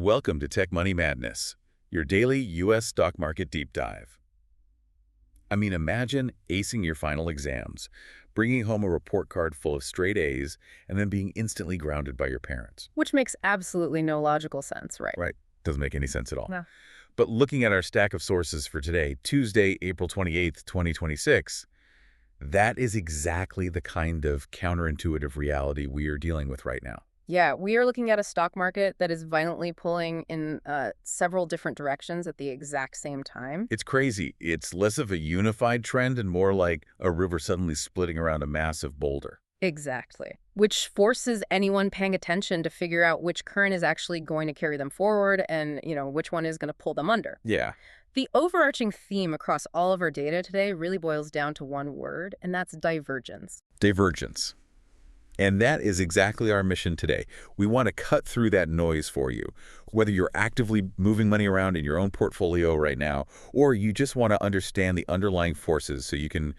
Welcome to Tech Money Madness, your daily U.S. stock market deep dive. I mean, imagine acing your final exams, bringing home a report card full of straight A's, and then being instantly grounded by your parents. Which makes absolutely no logical sense, right? Right? Doesn't make any sense at all. No. But looking at our stack of sources for today, Tuesday, April 28th, 2026, that is exactly the kind of counterintuitive reality we are dealing with right now. Yeah, we are looking at a stock market that is violently pulling in several different directions at the exact same time. It's crazy. It's less of a unified trend and more like a river suddenly splitting around a massive boulder. Exactly. Which forces anyone paying attention to figure out which current is actually going to carry them forward and, which one is going to pull them under. Yeah. The overarching theme across all of our data today really boils down to one word, and that's divergence. Divergence. And that is exactly our mission today. We want to cut through that noise for you. Whether you're actively moving money around in your own portfolio right now, or you just want to understand the underlying forces so you can,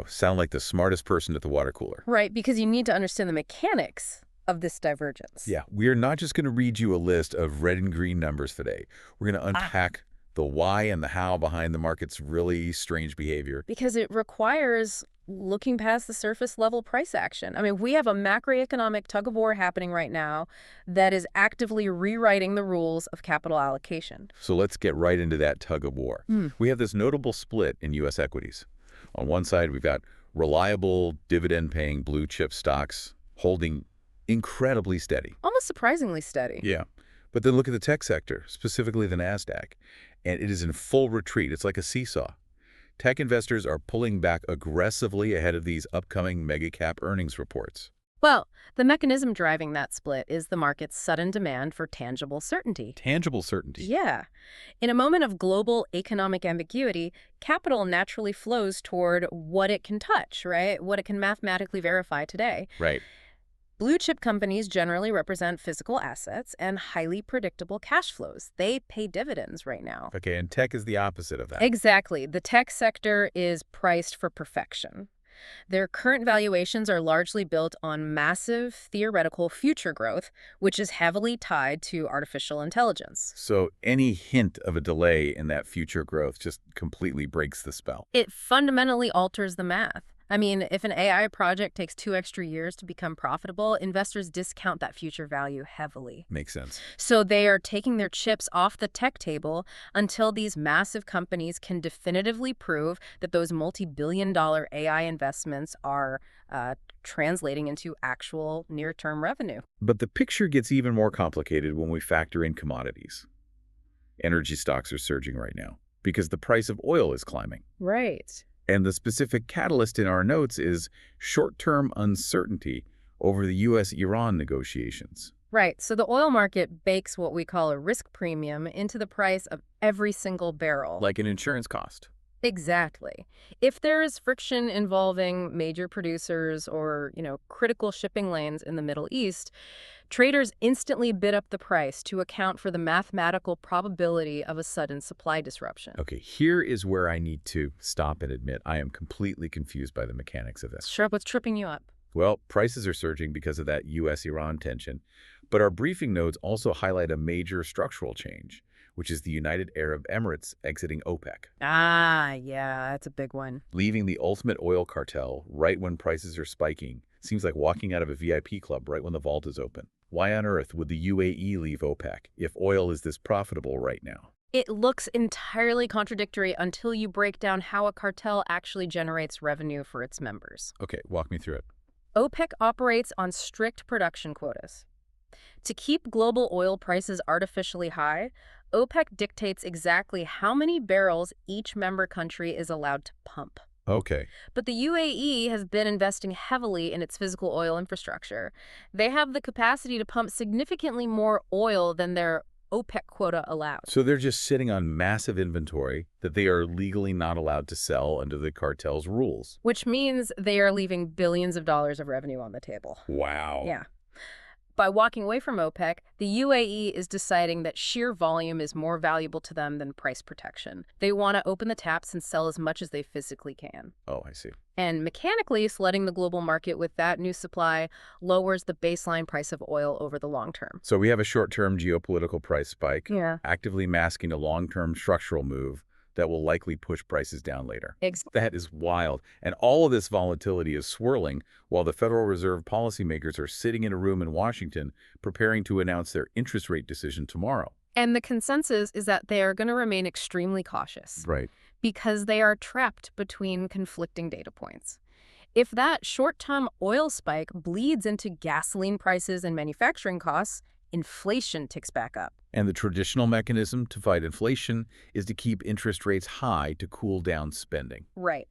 sound like the smartest person at the water cooler. Right, because you need to understand the mechanics of this divergence. Yeah, we are not just going to read you a list of red and green numbers today. We're going to unpack the why and the how behind the market's really strange behavior. Because it requires looking past the surface level price action. I mean, we have a macroeconomic tug of war happening right now that is actively rewriting the rules of capital allocation. So let's get right into that tug of war. We have this notable split in U.S. equities. On one side, we've got reliable, dividend-paying blue chip stocks holding incredibly steady. Almost surprisingly steady. Yeah. But then look at the tech sector, specifically the Nasdaq, and it is in full retreat. It's like a seesaw. Tech investors are pulling back aggressively ahead of these upcoming mega-cap earnings reports. Well, the mechanism driving that split is the market's sudden demand for tangible certainty. Tangible certainty. Yeah. In a moment of global economic ambiguity, capital naturally flows toward what it can touch, right? What it can mathematically verify today. Right. Blue chip companies generally represent physical assets and highly predictable cash flows. They pay dividends right now. Okay, and tech is the opposite of that. Exactly. The tech sector is priced for perfection. Their current valuations are largely built on massive theoretical future growth, which is heavily tied to artificial intelligence. So any hint of a delay in that future growth just completely breaks the spell. It fundamentally alters the math. I mean, if an AI project takes 2 extra years to become profitable, investors discount that future value heavily. Makes sense. So they are taking their chips off the tech table until these massive companies can definitively prove that those multi-billion-dollar AI investments are translating into actual near-term revenue. But the picture gets even more complicated when we factor in commodities. Energy stocks are surging right now because the price of oil is climbing. Right. And the specific catalyst in our notes is short-term uncertainty over the U.S.-Iran negotiations. Right. So the oil market bakes what we call a risk premium into the price of every single barrel. Like an insurance cost. Exactly. If there is friction involving major producers or, critical shipping lanes in the Middle East, traders instantly bid up the price to account for the mathematical probability of a sudden supply disruption. Okay, here is where I need to stop and admit I am completely confused by the mechanics of this. Sure, what's tripping you up? Well, prices are surging because of that U.S.-Iran tension, but our briefing notes also highlight a major structural change, which is the United Arab Emirates exiting OPEC. Ah, yeah, that's a big one. Leaving the ultimate oil cartel right when prices are spiking seems like walking out of a VIP club right when the vault is open. Why on earth would the UAE leave OPEC if oil is this profitable right now? It looks entirely contradictory until you break down how a cartel actually generates revenue for its members. Okay, walk me through it. OPEC operates on strict production quotas. To keep global oil prices artificially high, OPEC dictates exactly how many barrels each member country is allowed to pump. Okay. But the UAE has been investing heavily in its physical oil infrastructure. They have the capacity to pump significantly more oil than their OPEC quota allows. So they're just sitting on massive inventory that they are legally not allowed to sell under the cartel's rules. Which means they are leaving billions of dollars of revenue on the table. Wow. Yeah. By walking away from OPEC, the UAE is deciding that sheer volume is more valuable to them than price protection. They want to open the taps and sell as much as they physically can. Oh, I see. And mechanically, flooding the global market with that new supply lowers the baseline price of oil over the long term. So we have a short-term geopolitical price spike, Yeah. actively masking a long-term structural move that will likely push prices down later. That is wild. And all of this volatility is swirling while the Federal Reserve policymakers are sitting in a room in Washington preparing to announce their interest rate decision tomorrow. And the consensus is that they are going to remain extremely cautious. Right. Because they are trapped between conflicting data points. If that short-term oil spike bleeds into gasoline prices and manufacturing costs, inflation ticks back up. And the traditional mechanism to fight inflation is to keep interest rates high to cool down spending. Right.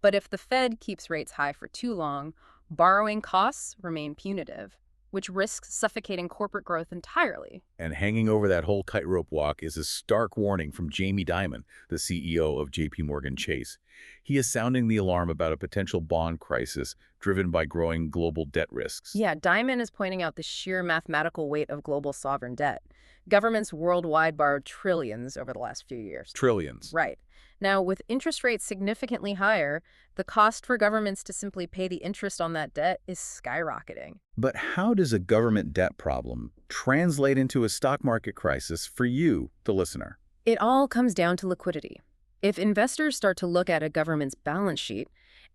But if the Fed keeps rates high for too long, borrowing costs remain punitive, which risks suffocating corporate growth entirely. And hanging over that whole tightrope walk is a stark warning from Jamie Dimon, the CEO of JPMorgan Chase. He is sounding the alarm about a potential bond crisis driven by growing global debt risks. Yeah, Dimon is pointing out the sheer mathematical weight of global sovereign debt. Governments worldwide borrowed trillions over the last few years. Trillions. Right. Now, with interest rates significantly higher, the cost for governments to simply pay the interest on that debt is skyrocketing. But how does a government debt problem translate into a stock market crisis for you, the listener? It all comes down to liquidity. If investors start to look at a government's balance sheet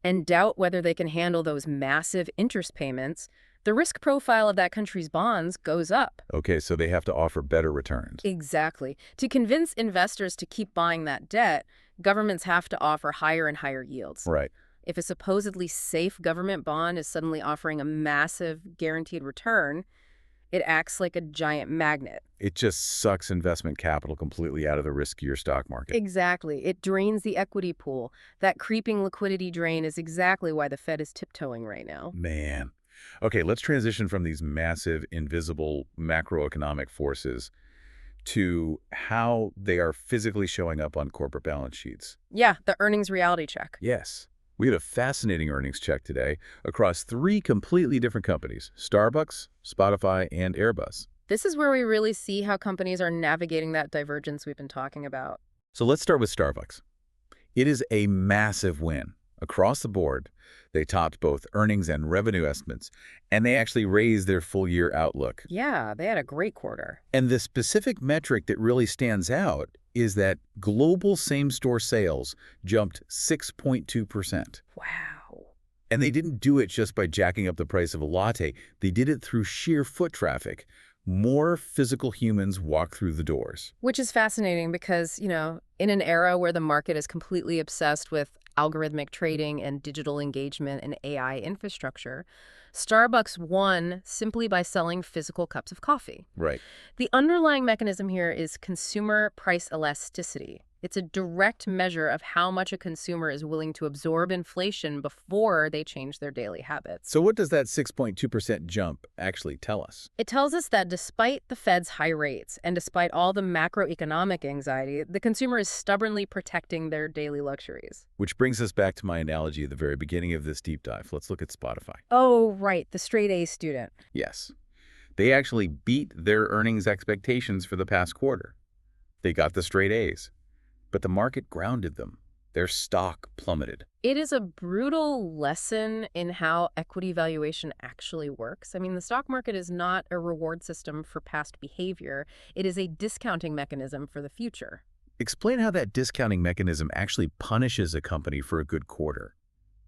and doubt whether they can handle those massive interest payments, the risk profile of that country's bonds goes up. Okay, so they have to offer better returns. Exactly. To convince investors to keep buying that debt, governments have to offer higher and higher yields. Right. If a supposedly safe government bond is suddenly offering a massive guaranteed return, it acts like a giant magnet. It just sucks investment capital completely out of the riskier stock market. Exactly. It drains the equity pool. That creeping liquidity drain is exactly why the Fed is tiptoeing right now. Man. Okay, let's transition from these massive, invisible macroeconomic forces to how they are physically showing up on corporate balance sheets. Yeah, the earnings reality check. Yes. We had a fascinating earnings check today across 3 completely different companies: Starbucks, Spotify, and Airbus. This is where we really see how companies are navigating that divergence we've been talking about. So let's start with Starbucks. It is a massive win. Across the board, they topped both earnings and revenue estimates, and they actually raised their full-year outlook. Yeah, they had a great quarter. And the specific metric that really stands out is that global same-store sales jumped 6.2%. Wow. And they didn't do it just by jacking up the price of a latte. They did it through sheer foot traffic. More physical humans walk through the doors. Which is fascinating because, in an era where the market is completely obsessed with algorithmic trading and digital engagement and AI infrastructure, Starbucks won simply by selling physical cups of coffee. Right. The underlying mechanism here is consumer price elasticity. It's a direct measure of how much a consumer is willing to absorb inflation before they change their daily habits. So what does that 6.2% jump actually tell us? It tells us that despite the Fed's high rates and despite all the macroeconomic anxiety, the consumer is stubbornly protecting their daily luxuries. Which brings us back to my analogy at the very beginning of this deep dive. Let's look at Spotify. Oh, right, the straight A student. Yes. They actually beat their earnings expectations for the past quarter. They got the straight A's. But the market grounded them. Their stock plummeted. It is a brutal lesson in how equity valuation actually works. I mean, the stock market is not a reward system for past behavior. It is a discounting mechanism for the future. Explain how that discounting mechanism actually punishes a company for a good quarter.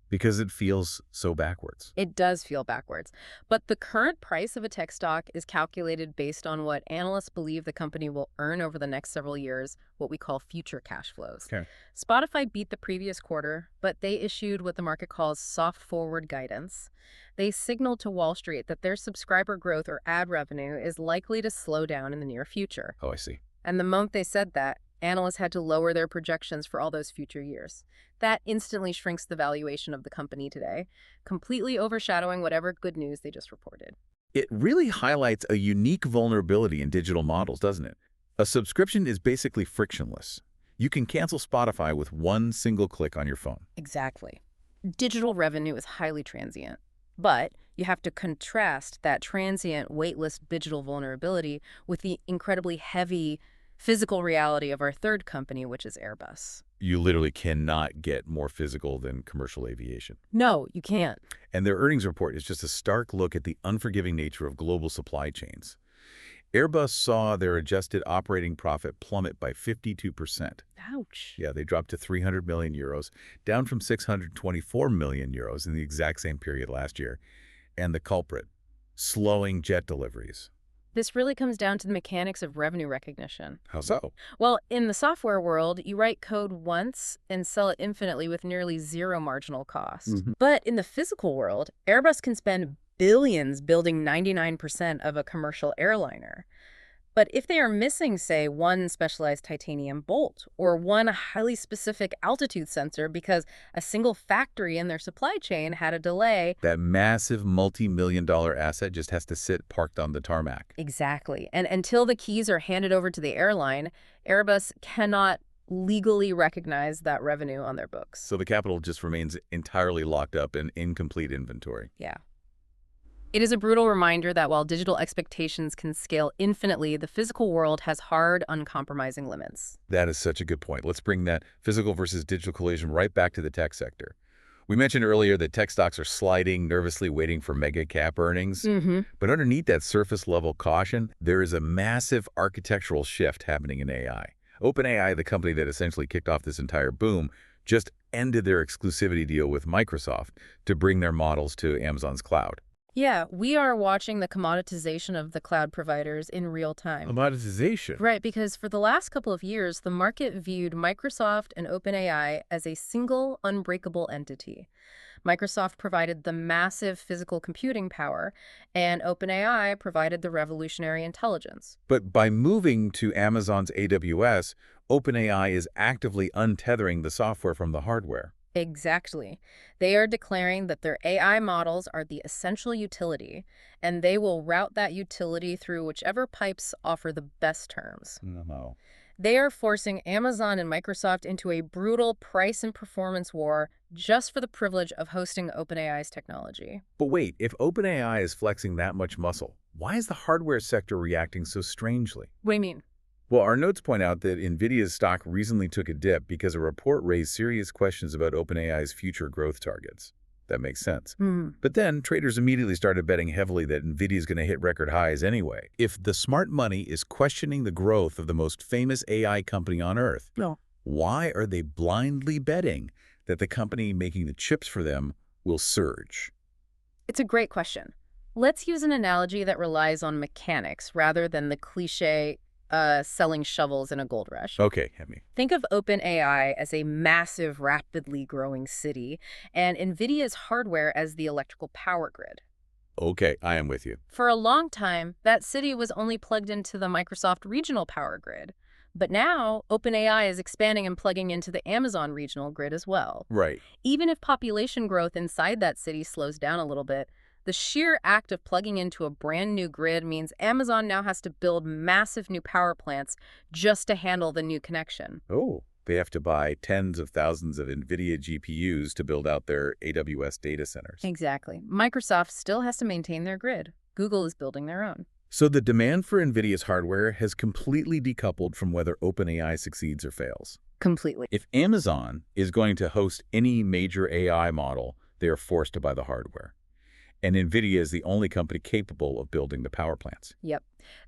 Because it feels so backwards. It does feel backwards. But the current price of a tech stock is calculated based on what analysts believe the company will earn over the next several years, what we call future cash flows. Okay. Spotify beat the previous quarter, but they issued what the market calls soft forward guidance. They signaled to Wall Street that their subscriber growth or ad revenue is likely to slow down in the near future. Oh, I see. And the moment they said that, analysts had to lower their projections for all those future years. That instantly shrinks the valuation of the company today, completely overshadowing whatever good news they just reported. It really highlights a unique vulnerability in digital models, doesn't it? A subscription is basically frictionless. You can cancel Spotify with one single click on your phone. Exactly. Digital revenue is highly transient, but You have to contrast that transient, weightless digital vulnerability with the incredibly heavy physical reality of our third company, which is Airbus. You literally cannot get more physical than commercial aviation. No, you can't. And their earnings report is just a stark look at the unforgiving nature of global supply chains. Airbus saw their adjusted operating profit plummet by 52%. Ouch. Yeah, they dropped to 300 million euros, down from 624 million euros in the exact same period last year. And the culprit, slowing jet deliveries. This really comes down to the mechanics of revenue recognition. How so? Well, in the software world, you write code once and sell it infinitely with nearly zero marginal cost. But in the physical world, Airbus can spend billions building 99% of a commercial airliner. But if they are missing, say, one specialized titanium bolt or one highly specific altitude sensor because a single factory in their supply chain had a delay. That massive multi-million-dollar asset just has to sit parked on the tarmac. Exactly. And until the keys are handed over to the airline, Airbus cannot legally recognize that revenue on their books. So the capital just remains entirely locked up in incomplete inventory. Yeah. It is a brutal reminder that while digital expectations can scale infinitely, the physical world has hard, uncompromising limits. That is such a good point. Let's bring that physical versus digital collision right back to the tech sector. We mentioned earlier that tech stocks are sliding, nervously waiting for mega cap earnings. But underneath that surface-level caution, there is a massive architectural shift happening in AI. OpenAI, the company that essentially kicked off this entire boom, just ended their exclusivity deal with Microsoft to bring their models to Amazon's cloud. Yeah, we are watching the commoditization of the cloud providers in real time. Commoditization? Right, because for the last couple of years, the market viewed Microsoft and OpenAI as a single, unbreakable entity. Microsoft provided the massive physical computing power, and OpenAI provided the revolutionary intelligence. But by moving to Amazon's AWS, OpenAI is actively untethering the software from the hardware. Exactly. They are declaring that their AI models are the essential utility, and they will route that utility through whichever pipes offer the best terms. No. They are forcing Amazon and Microsoft into a brutal price and performance war just for the privilege of hosting OpenAI's technology. But wait, if OpenAI is flexing that much muscle, why is the hardware sector reacting so strangely? What do you mean? Well, our notes point out that Nvidia's stock recently took a dip because a report raised serious questions about OpenAI's future growth targets. That makes sense. But then traders immediately started betting heavily that Nvidia is going to hit record highs anyway. If the smart money is questioning the growth of the most famous AI company on Earth, why are they blindly betting that the company making the chips for them will surge? It's a great question. Let's use an analogy that relies on mechanics rather than the cliche selling shovels in a gold rush. Okay, hit me. Think of OpenAI as a massive, rapidly growing city, and NVIDIA's hardware as the electrical power grid. Okay, I am with you. For a long time, that city was only plugged into the Microsoft regional power grid. But now, OpenAI is expanding and plugging into the Amazon regional grid as well. Right. Even if population growth inside that city slows down a little bit, the sheer act of plugging into a brand new grid means Amazon now has to build massive new power plants just to handle the new connection. Oh, they have to buy tens of thousands of Nvidia GPUs to build out their AWS data centers. Exactly. Microsoft still has to maintain their grid. Google is building their own. So the demand for Nvidia's hardware has completely decoupled from whether OpenAI succeeds or fails. Completely. If Amazon is going to host any major AI model, they are forced to buy the hardware. And Nvidia is the only company capable of building the power plants. Yep.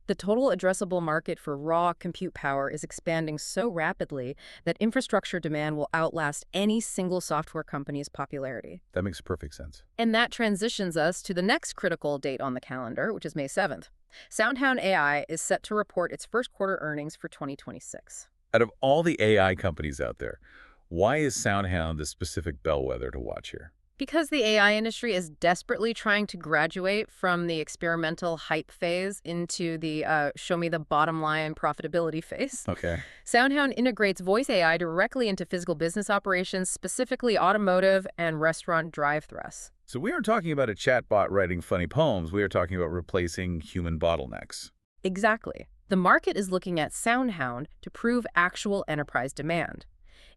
The total addressable market for raw compute power is expanding so rapidly that infrastructure demand will outlast any single software company's popularity. That makes perfect sense. And that transitions us to the next critical date on the calendar, which is May 7th. SoundHound AI is set to report its first quarter earnings for 2026. Out of all the AI companies out there, why is SoundHound the specific bellwether to watch here? Because the AI industry is desperately trying to graduate from the experimental hype phase into the show me the bottom line profitability phase. Okay. SoundHound integrates voice AI directly into physical business operations, specifically automotive and restaurant drive-thrus. So we aren't talking about a chatbot writing funny poems. We are talking about replacing human bottlenecks. Exactly. The market is looking at SoundHound to prove actual enterprise demand.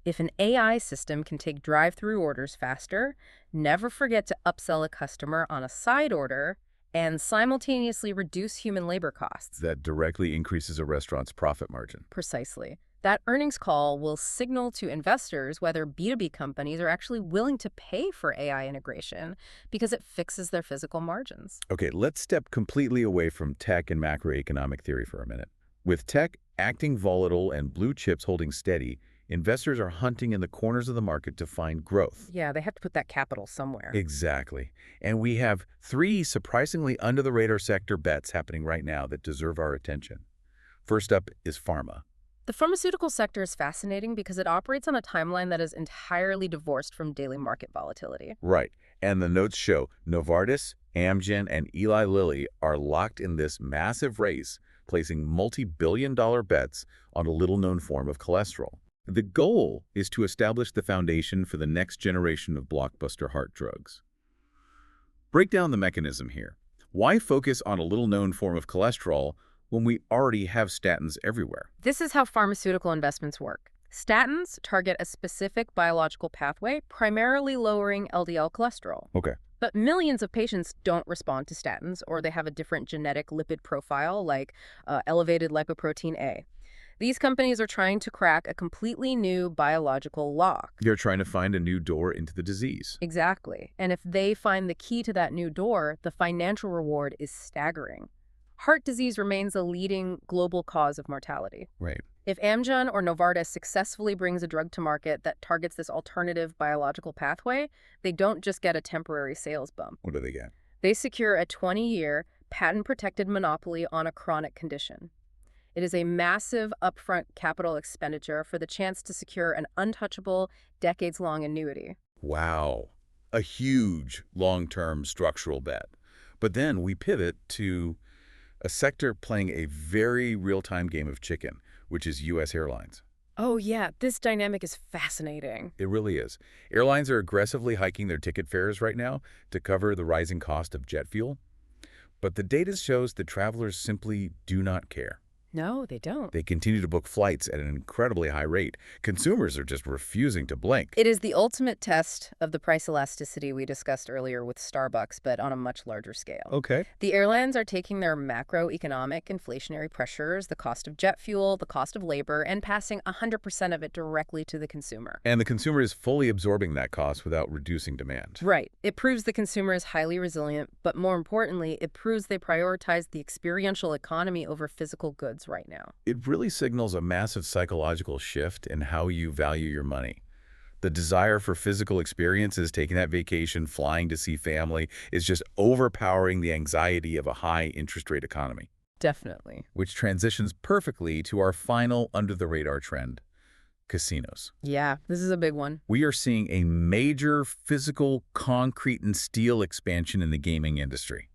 If an AI system can take drive-through orders faster, never forget to upsell a customer on a side order, and simultaneously reduce human labor costs. That directly increases a restaurant's profit margin. Precisely. That earnings call will signal to investors whether B2B companies are actually willing to pay for AI integration because it fixes their physical margins. Okay, let's step completely away from tech and macroeconomic theory for a minute. With tech acting volatile and blue chips holding steady, investors are hunting in the corners of the market to find growth. Yeah, they have to put that capital somewhere. Exactly. And we have three surprisingly under-the-radar sector bets happening right now that deserve our attention. First up is pharma. The pharmaceutical sector is fascinating because it operates on a timeline that is entirely divorced from daily market volatility. Right. And the notes show Novartis, Amgen, and Eli Lilly are locked in this massive race, placing multi-billion-dollar bets on a little-known form of cholesterol. The goal is to establish the foundation for the next generation of blockbuster heart drugs. Break down the mechanism here. Why focus on a little-known form of cholesterol when we already have statins everywhere? This is how pharmaceutical investments work. Statins target a specific biological pathway, primarily lowering LDL cholesterol. Okay. But millions of patients don't respond to statins, or they have a different genetic lipid profile, like elevated lipoprotein A. These companies are trying to crack a completely new biological lock. They're trying to find a new door into the disease. Exactly. And if they find the key to that new door, the financial reward is staggering. Heart disease remains a leading global cause of mortality. Right. If Amgen or Novartis successfully brings a drug to market that targets this alternative biological pathway, they don't just get a temporary sales bump. What do they get? They secure a 20-year, patent-protected monopoly on a chronic condition. It is a massive upfront capital expenditure for the chance to secure an untouchable, decades-long annuity. Wow. A huge long-term structural bet. But then we pivot to a sector playing a very real-time game of chicken, which is U.S. airlines. Oh yeah, this dynamic is fascinating. It really is. Airlines are aggressively hiking their ticket fares right now to cover the rising cost of jet fuel. But the data shows that travelers simply do not care. No, they don't. They continue to book flights at an incredibly high rate. Consumers are just refusing to blink. It is the ultimate test of the price elasticity we discussed earlier with Starbucks, but on a much larger scale. Okay. The airlines are taking their macroeconomic inflationary pressures, the cost of jet fuel, the cost of labor, and passing 100% of it directly to the consumer. And the consumer is fully absorbing that cost without reducing demand. Right. It proves the consumer is highly resilient, but more importantly, it proves they prioritize the experiential economy over physical goods right now. It really signals a massive psychological shift in how you value your money. The desire for physical experiences, taking that vacation, flying to see family, is just overpowering the anxiety of a high interest rate economy. Definitely. Which transitions perfectly to our final under-the-radar trend, casinos. Yeah, this is a big one. We are seeing a major physical concrete and steel expansion in the gaming industry.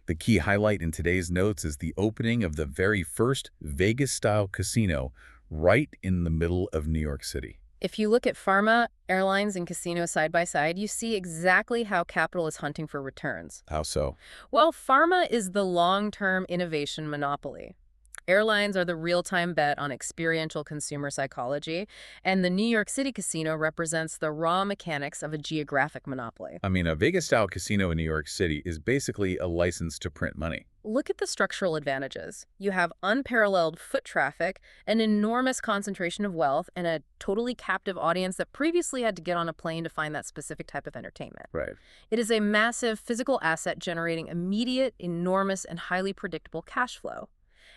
The key highlight in today's notes is the opening of the very first Vegas-style casino right in the middle of New York City. If you look at pharma, airlines, and casinos side by side, you see exactly how capital is hunting for returns. How so? Well, pharma is the long-term innovation monopoly. Airlines are the real-time bet on experiential consumer psychology, and the New York City casino represents the raw mechanics of a geographic monopoly. I mean, a Vegas-style casino in New York City is basically a license to print money. Look at the structural advantages. You have unparalleled foot traffic, an enormous concentration of wealth, and a totally captive audience that previously had to get on a plane to find that specific type of entertainment. Right. It is a massive physical asset generating immediate, enormous, and highly predictable cash flow.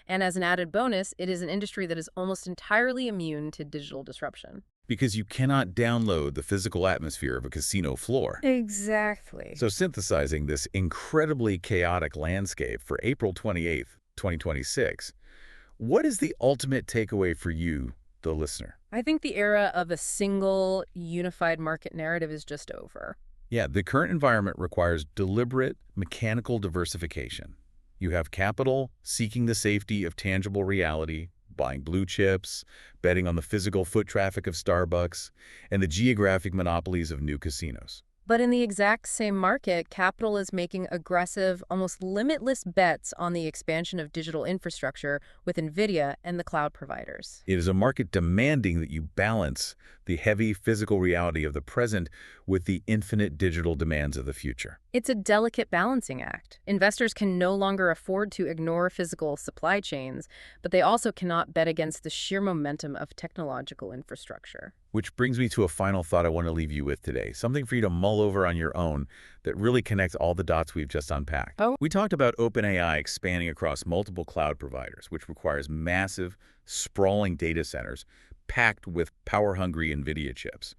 And as an added bonus, it is an industry that is almost entirely immune to digital disruption. Because you cannot download the physical atmosphere of a casino floor. Exactly. So synthesizing this incredibly chaotic landscape for April 28th, 2026, what is the ultimate takeaway for you, the listener? I think the era of a single, unified market narrative is just over. Yeah, the current environment requires deliberate, mechanical diversification. You have capital seeking the safety of tangible reality, buying blue chips, betting on the physical foot traffic of Starbucks, and the geographic monopolies of new casinos. But in the exact same market, capital is making aggressive, almost limitless bets on the expansion of digital infrastructure with Nvidia and the cloud providers. It is a market demanding that you balance the heavy physical reality of the present with the infinite digital demands of the future. It's a delicate balancing act. Investors can no longer afford to ignore physical supply chains, but they also cannot bet against the sheer momentum of technological infrastructure. Which brings me to a final thought I want to leave you with today, something for you to mull over on your own that really connects all the dots we've just unpacked. Oh, We talked about OpenAI expanding across multiple cloud providers, which requires massive, sprawling data centers packed with power-hungry Nvidia chips.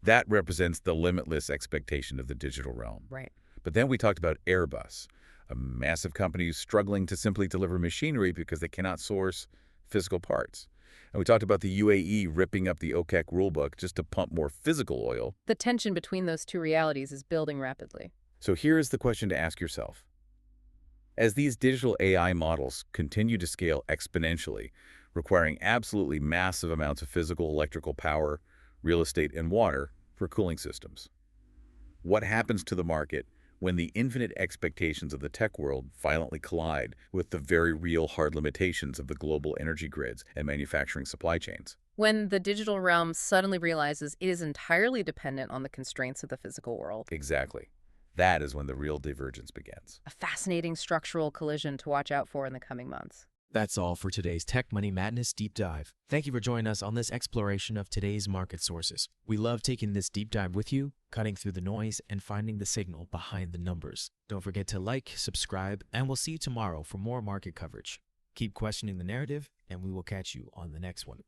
That represents the limitless expectation of the digital realm. right. But then we talked about Airbus, a massive company struggling to simply deliver machinery because they cannot source physical parts. And we talked about the UAE ripping up the OPEC rulebook just to pump more physical oil. The tension between those two realities is building rapidly. So here is the question to ask yourself. As these digital AI models continue to scale exponentially, requiring absolutely massive amounts of physical electrical power, real estate, and water for cooling systems, what happens to the market when the infinite expectations of the tech world violently collide with the very real hard limitations of the global energy grids and manufacturing supply chains? When the digital realm suddenly realizes it is entirely dependent on the constraints of the physical world. Exactly. That is when the real divergence begins. A fascinating structural collision to watch out for in the coming months. That's all for today's Tech Money Madness Deep Dive. Thank you for joining us on this exploration of today's market sources. We love taking this deep dive with you, cutting through the noise and finding the signal behind the numbers. Don't forget to like, subscribe, and we'll see you tomorrow for more market coverage. Keep questioning the narrative, and we will catch you on the next one.